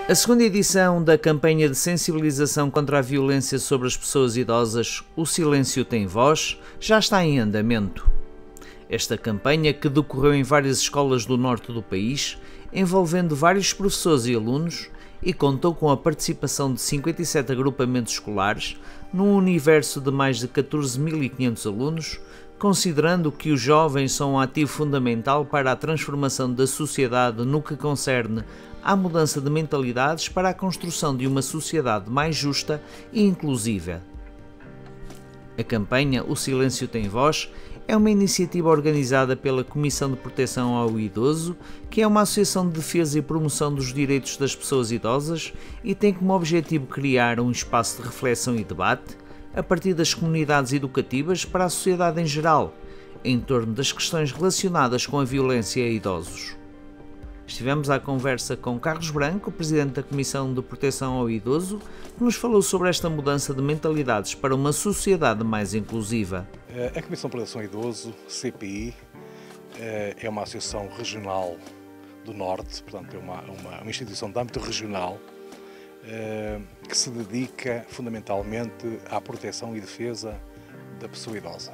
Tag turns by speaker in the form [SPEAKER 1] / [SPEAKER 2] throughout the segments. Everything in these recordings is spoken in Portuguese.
[SPEAKER 1] A segunda edição da campanha de sensibilização contra a violência sobre as pessoas idosas, O Silêncio Tem Voz, já está em andamento. Esta campanha, que decorreu em várias escolas do norte do país, envolvendo vários professores e alunos, e contou com a participação de 57 agrupamentos escolares, num universo de mais de 14.500 alunos, considerando que os jovens são um ativo fundamental para a transformação da sociedade no que concerne à mudança de mentalidades para a construção de uma sociedade mais justa e inclusiva. A campanha O Silêncio Tem Voz é uma iniciativa organizada pela Comissão de Proteção ao Idoso, que é uma associação de defesa e promoção dos direitos das pessoas idosas e tem como objetivo criar um espaço de reflexão e debate a partir das comunidades educativas para a sociedade em geral, em torno das questões relacionadas com a violência a idosos. Estivemos à conversa com Carlos Branco, presidente da Comissão de Proteção ao Idoso, que nos falou sobre esta mudança de mentalidades para uma sociedade mais inclusiva.
[SPEAKER 2] A Comissão de Proteção ao Idoso, CPI, é uma associação regional do Norte, portanto é uma instituição de âmbito regional que se dedica fundamentalmente à proteção e defesa da pessoa idosa.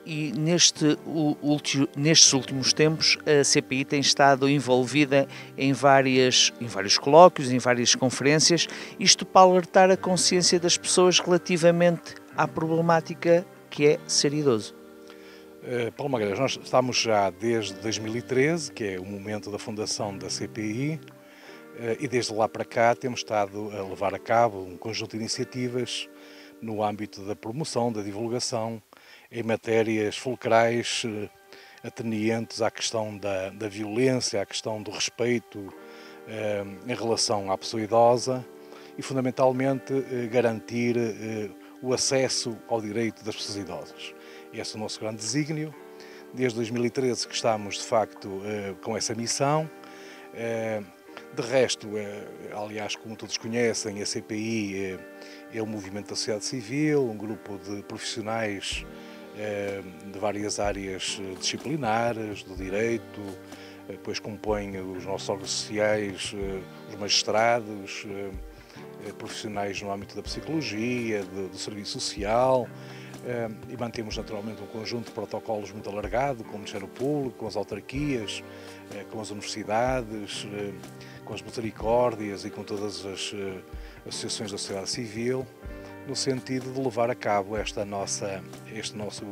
[SPEAKER 1] E nestes últimos tempos a CPI tem estado envolvida em vários colóquios, em várias conferências, isto para alertar a consciência das pessoas relativamente à problemática que é ser idoso.
[SPEAKER 2] Paulo Magalhães, nós estamos já desde 2013, que é o momento da fundação da CPI, e desde lá para cá temos estado a levar a cabo um conjunto de iniciativas no âmbito da promoção, da divulgação, em matérias fulcrais atenientes à questão da violência, à questão do respeito em relação à pessoa idosa e, fundamentalmente, garantir o acesso ao direito das pessoas idosas. Esse é o nosso grande desígnio. Desde 2013 que estamos, de facto, com essa missão. De resto, aliás, como todos conhecem, a CPI é um movimento da sociedade civil, um grupo de profissionais de várias áreas disciplinares, do direito, depois compõem os nossos órgãos sociais, os magistrados, profissionais no âmbito da psicologia, do serviço social, e mantemos naturalmente um conjunto de protocolos muito alargado com o Ministério Público, com as autarquias, com as universidades, com as misericórdias e com todas as associações da sociedade civil, no sentido de levar a cabo este nosso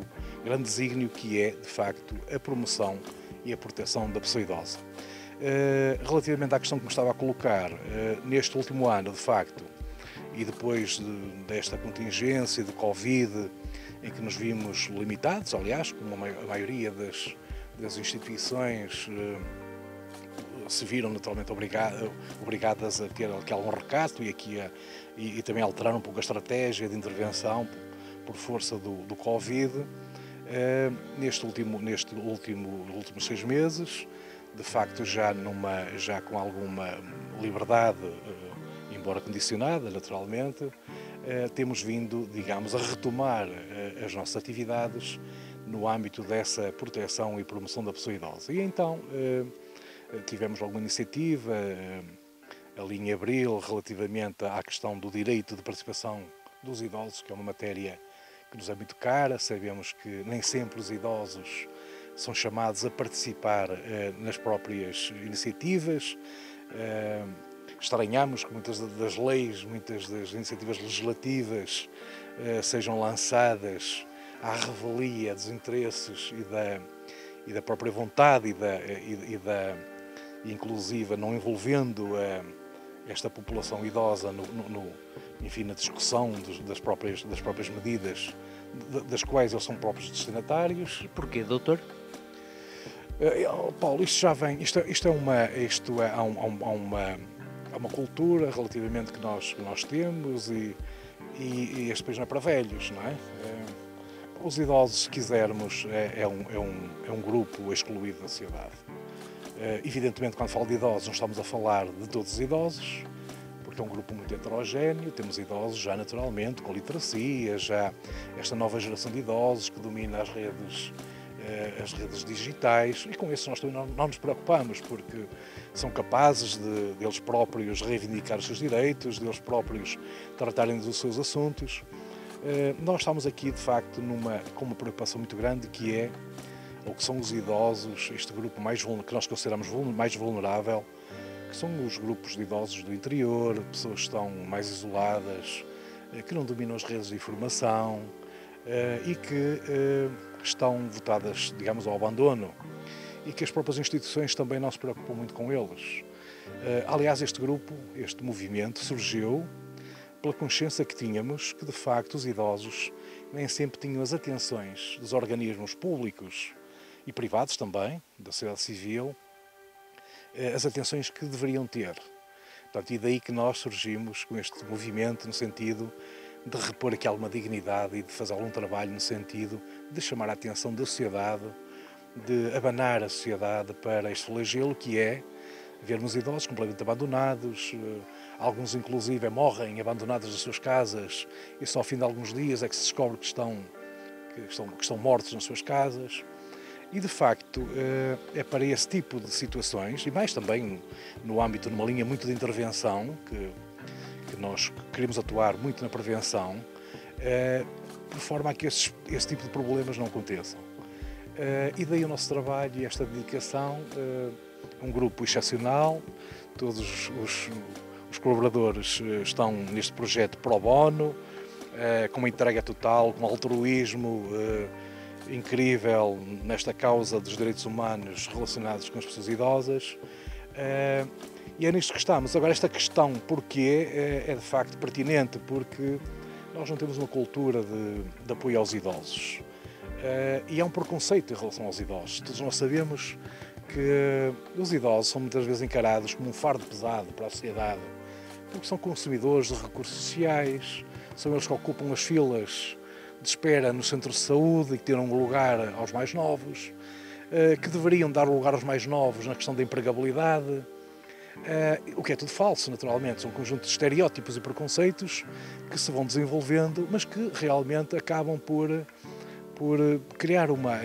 [SPEAKER 2] grande desígnio, que é, de facto, a promoção e a proteção da pessoa idosa. Relativamente à questão que me estava a colocar, neste último ano, de facto, e depois desta contingência de Covid, em que nos vimos limitados, aliás, como a maioria das instituições se viram naturalmente obrigadas a ter aqui algum recato e também alteraram um pouco a estratégia de intervenção por força do Covid. Nestes últimos 6 meses, de facto já com alguma liberdade, embora condicionada naturalmente, temos vindo, digamos, a retomar as nossas atividades no âmbito dessa proteção e promoção da pessoa idosa. E então tivemos alguma iniciativa ali em abril relativamente à questão do direito de participação dos idosos, que é uma matéria que nos é muito cara. Sabemos que nem sempre os idosos são chamados a participar nas próprias iniciativas. Estranhamos que muitas das leis, muitas das iniciativas legislativas sejam lançadas à revelia dos interesses e da própria vontade e inclusive não envolvendo esta população idosa enfim, na discussão das próprias medidas das quais eles são próprios destinatários.
[SPEAKER 1] Porquê, doutor?
[SPEAKER 2] Paulo, isto já vem, há uma cultura relativamente que nós temos e este país não é para velhos, não é? Os idosos, se quisermos, é um grupo excluído da sociedade. Evidentemente, quando falo de idosos, não estamos a falar de todos os idosos, porque é um grupo muito heterogéneo. Temos idosos já naturalmente com literacia, já esta nova geração de idosos que domina as redes as redes digitais, e com isso nós também não nos preocupamos, porque são capazes de eles próprios reivindicar os seus direitos, de eles próprios tratarem dos seus assuntos. Nós estamos aqui, de facto, com uma preocupação muito grande, que é o que são os idosos, este grupo que nós consideramos mais vulnerável, que são os grupos de idosos do interior, pessoas que estão mais isoladas, que não dominam as redes de informação e que estão votadas, digamos, ao abandono, e que as próprias instituições também não se preocupam muito com eles. Aliás, este grupo, este movimento, surgiu pela consciência que tínhamos que, de facto, os idosos nem sempre tinham as atenções dos organismos públicos e privados também, da sociedade civil, as atenções que deveriam ter. Portanto, e daí que nós surgimos com este movimento no sentido de repor aqui alguma dignidade e de fazer algum trabalho no sentido de chamar a atenção da sociedade, de abanar a sociedade para este flagelo que é vermos idosos completamente abandonados, alguns inclusive morrem abandonados das suas casas e só ao fim de alguns dias é que se descobre que estão mortos nas suas casas. E de facto é para esse tipo de situações, e mais também no âmbito, numa linha muito de intervenção, que nós queremos atuar muito na prevenção, de forma a que esse tipo de problemas não aconteçam. E daí o nosso trabalho e esta dedicação, um grupo excepcional, todos os colaboradores estão neste projeto pro bono, com uma entrega total, com um altruísmo incrível nesta causa dos direitos humanos relacionados com as pessoas idosas. E é nisto que estamos. Agora, esta questão porquê é de facto pertinente, porque nós não temos uma cultura de apoio aos idosos. E há um preconceito em relação aos idosos. Todos nós sabemos que os idosos são muitas vezes encarados como um fardo pesado para a sociedade, porque são consumidores de recursos sociais, são eles que ocupam as filas de espera no centro de saúde e que tiram lugar aos mais novos, que deveriam dar lugar aos mais novos na questão da empregabilidade, o que é tudo falso, naturalmente. São um conjunto de estereótipos e preconceitos que se vão desenvolvendo, mas que realmente acabam por criar uma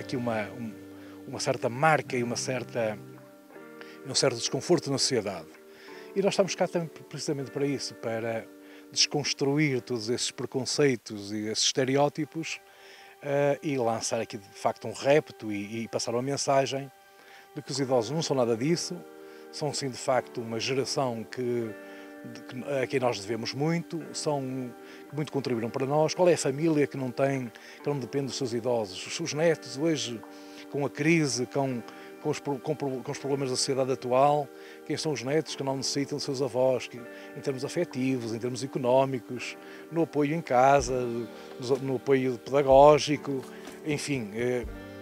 [SPEAKER 2] certa marca e um certo desconforto na sociedade. E nós estamos cá também precisamente para isso, para desconstruir todos esses preconceitos e esses estereótipos e lançar aqui de facto um repto e passar uma mensagem de que os idosos não são nada disso, são sim de facto uma geração a quem nós devemos muito, que muito contribuíram para nós. Qual é a família que não depende dos seus idosos? Os netos hoje, com a crise, com os problemas da sociedade atual, quem são os netos que não necessitam dos seus avós, em termos afetivos, em termos económicos, no apoio em casa, no apoio pedagógico, enfim,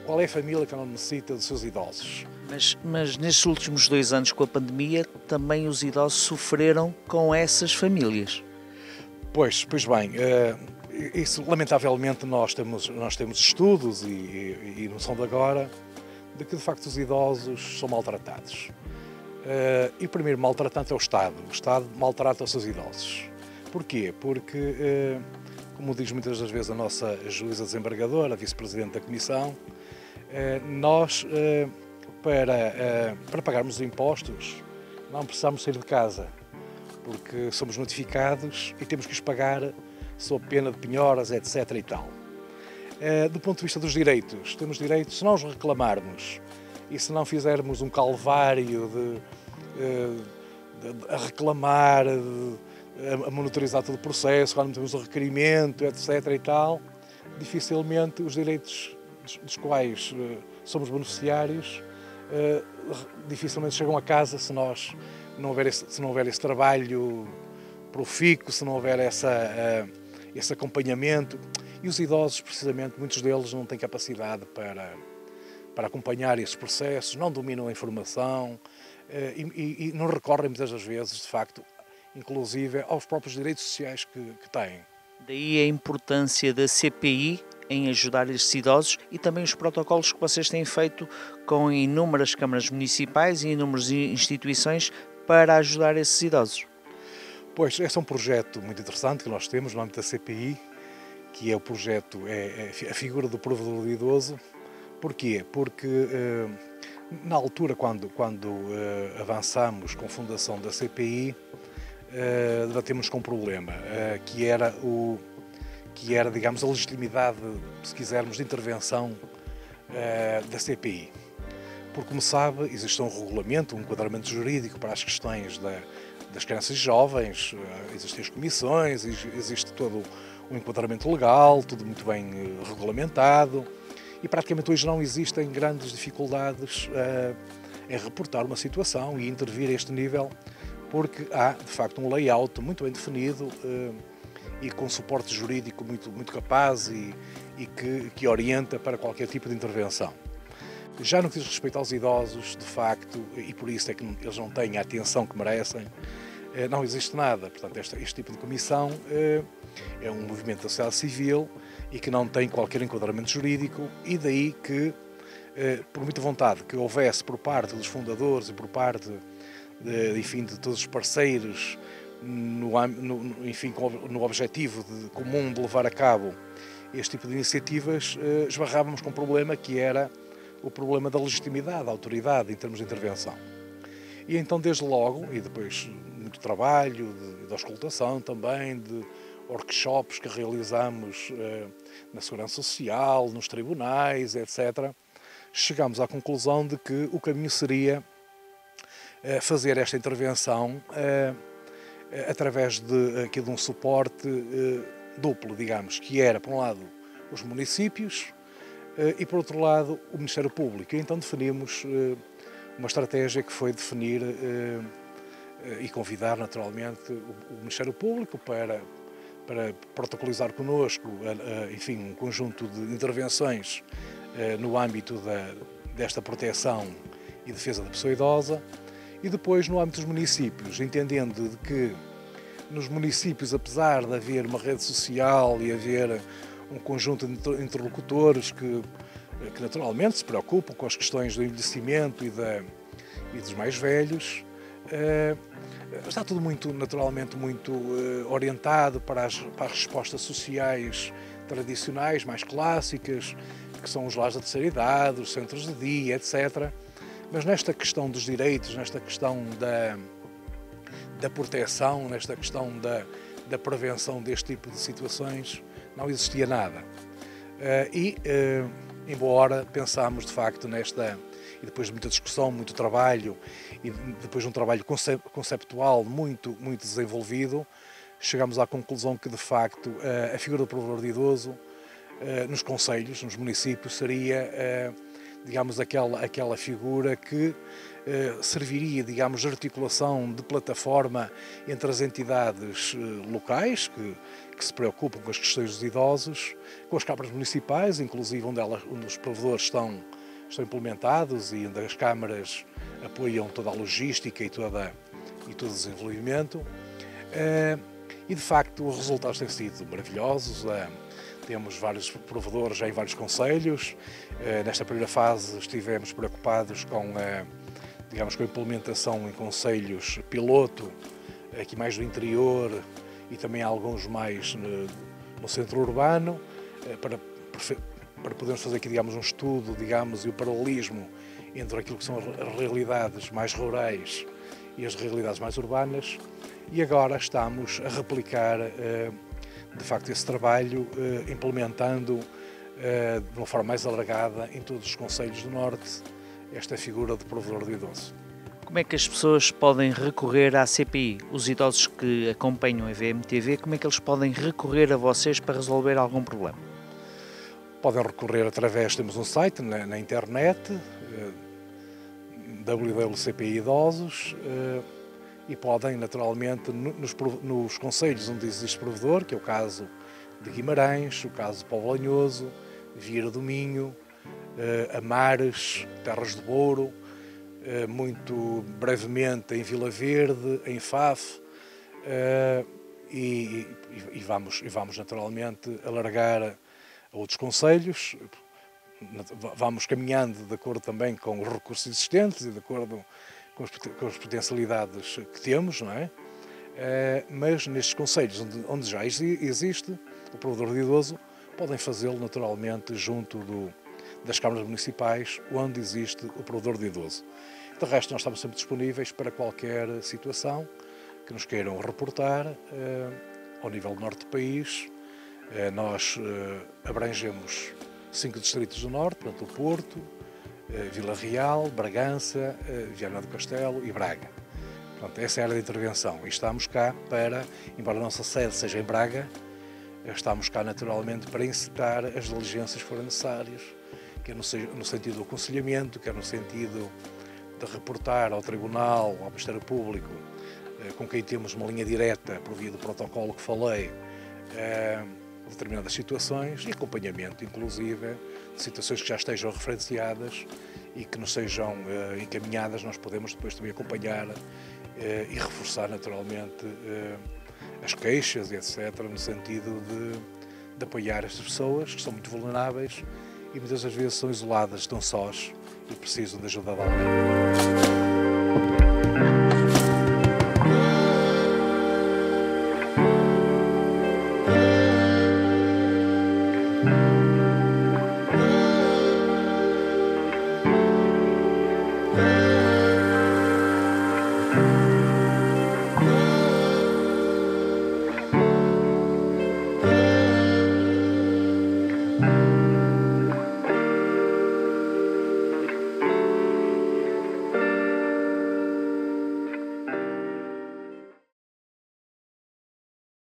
[SPEAKER 2] qual é a família que não necessita dos seus idosos?
[SPEAKER 1] Mas nestes últimos 2 anos com a pandemia, também os idosos sofreram com essas famílias.
[SPEAKER 2] Pois bem, isso lamentavelmente nós temos estudos e não são de agora, de que de facto os idosos são maltratados. E o primeiro maltratante é o Estado. O Estado maltrata os seus idosos. Porquê? Porque, como diz muitas das vezes a nossa juíza desembargadora, a vice-presidente da Comissão, nós, para pagarmos os impostos, não precisamos sair de casa, porque somos notificados e temos que os pagar sob pena de penhoras, etc. e tal. Do ponto de vista dos direitos, temos direitos se não os reclamarmos e se não fizermos um calvário a reclamar, a monitorizar todo o processo, quando temos o requerimento, etc. e tal, dificilmente os direitos dos quais somos beneficiários dificilmente chegam a casa se não houver esse trabalho profícuo, se não houver esse acompanhamento. E os idosos, precisamente, muitos deles não têm capacidade para acompanhar esses processos, não dominam a informação e não recorrem muitas das vezes, de facto, inclusive aos próprios direitos sociais que têm.
[SPEAKER 1] Daí a importância da CPI em ajudar estes idosos e também os protocolos que vocês têm feito com inúmeras câmaras municipais e inúmeras instituições para ajudar esses idosos.
[SPEAKER 2] Pois, esse é um projeto muito interessante que nós temos no âmbito da CPI, que é o projeto, a figura do provedor do idoso, Porquê? Porque na altura, quando avançamos com a fundação da CPI, debatemos com um problema, que era, digamos, a legitimidade, se quisermos, de intervenção da CPI. Porque, como sabe, existe um regulamento, um enquadramento jurídico para as questões das crianças e jovens, existem as comissões, existe todo um enquadramento legal, tudo muito bem regulamentado, e praticamente hoje não existem grandes dificuldades em reportar uma situação e intervir a este nível, porque há, de facto, um layout muito bem definido e com suporte jurídico muito capaz e que orienta para qualquer tipo de intervenção. Já no que diz respeito aos idosos, de facto, e por isso é que eles não têm a atenção que merecem, não existe nada. Portanto, este tipo de comissão é um movimento da sociedade civil e que não tem qualquer enquadramento jurídico, e daí que, por muita vontade que houvesse por parte dos fundadores e por parte de todos os parceiros, no objetivo comum de levar a cabo este tipo de iniciativas, esbarrávamos com um problema que era o problema da legitimidade, da autoridade em termos de intervenção. E então, desde logo, e depois muito trabalho, de auscultação também, de workshops que realizamos na Segurança Social, nos tribunais, etc., chegámos à conclusão de que o caminho seria fazer esta intervenção através de um suporte duplo, digamos, que era, por um lado, os municípios e, por outro lado, o Ministério Público. E então definimos uma estratégia que foi definir e convidar, naturalmente, o Ministério Público para protocolizar connosco, enfim, um conjunto de intervenções no âmbito desta proteção e defesa da pessoa idosa, e depois no âmbito dos municípios, entendendo de que nos municípios, apesar de haver uma rede social e haver um conjunto de interlocutores que naturalmente se preocupam com as questões do envelhecimento e dos mais velhos, está tudo naturalmente muito orientado para as respostas sociais tradicionais, mais clássicas, que são os lares da terceira idade, os centros de dia, etc. Mas nesta questão dos direitos, nesta questão da proteção, nesta questão da prevenção deste tipo de situações, não existia nada. Embora pensámos de facto e depois de muita discussão, muito trabalho, e depois de um trabalho conceptual muito desenvolvido, chegámos à conclusão que de facto a figura do provedor de idoso nos concelhos, nos municípios, seria, digamos, aquela figura que serviria, digamos, de articulação de plataforma entre as entidades locais que se preocupam com as questões dos idosos, com as câmaras municipais, inclusive onde os provedores estão implementados e onde as câmaras apoiam toda a logística e todo o desenvolvimento. E de facto os resultados têm sido maravilhosos. Temos vários provedores já em vários concelhos. Nesta primeira fase estivemos preocupados com a implementação em concelhos piloto, aqui mais do interior e também alguns mais no centro urbano, para podermos fazer aqui, digamos, um estudo, digamos, e o paralelismo entre aquilo que são as realidades mais rurais e as realidades mais urbanas. E agora estamos a replicar, de facto, esse trabalho, implementando de uma forma mais alargada em todos os concelhos do Norte esta figura de provedor de idoso.
[SPEAKER 1] Como é que as pessoas podem recorrer à CPI? Os idosos que acompanham a VMTV, como é que eles podem recorrer a vocês para resolver algum problema?
[SPEAKER 2] Podem recorrer temos um site na internet, www.cpi Idosos, e podem, naturalmente, nos concelhos onde existe provedor, que é o caso de Guimarães, o caso de Póvoa de Lanhoso, Vieira do Minho, Amares, Terras de Bouro, muito brevemente em Vila Verde, em Faf, e vamos naturalmente alargar a outros concelhos. Vamos caminhando de acordo também com os recursos existentes e de acordo com as potencialidades que temos, não é? Mas nestes concelhos onde já existe o provedor de idoso, podem fazê-lo naturalmente junto das câmaras municipais onde existe o provedor de idoso. De resto, nós estamos sempre disponíveis para qualquer situação que nos queiram reportar ao nível do norte do país. Nós abrangemos 5 distritos do norte, portanto o Porto, Vila Real, Bragança, Viana do Castelo e Braga. Portanto, essa é a área de intervenção e estamos cá para, embora a nossa sede seja em Braga, estamos cá naturalmente para incitar as diligências que forem necessárias, quer no sentido do aconselhamento, quer no sentido de reportar ao Tribunal, ao Ministério Público, com quem temos uma linha direta por via do protocolo que falei, determinadas situações e acompanhamento, inclusive, de situações que já estejam referenciadas e que nos sejam encaminhadas, nós podemos depois também acompanhar e reforçar naturalmente as queixas e etc., no sentido de apoiar estas pessoas que são muito vulneráveis e muitas das vezes são isoladas, estão sós e precisam de ajuda de alguém.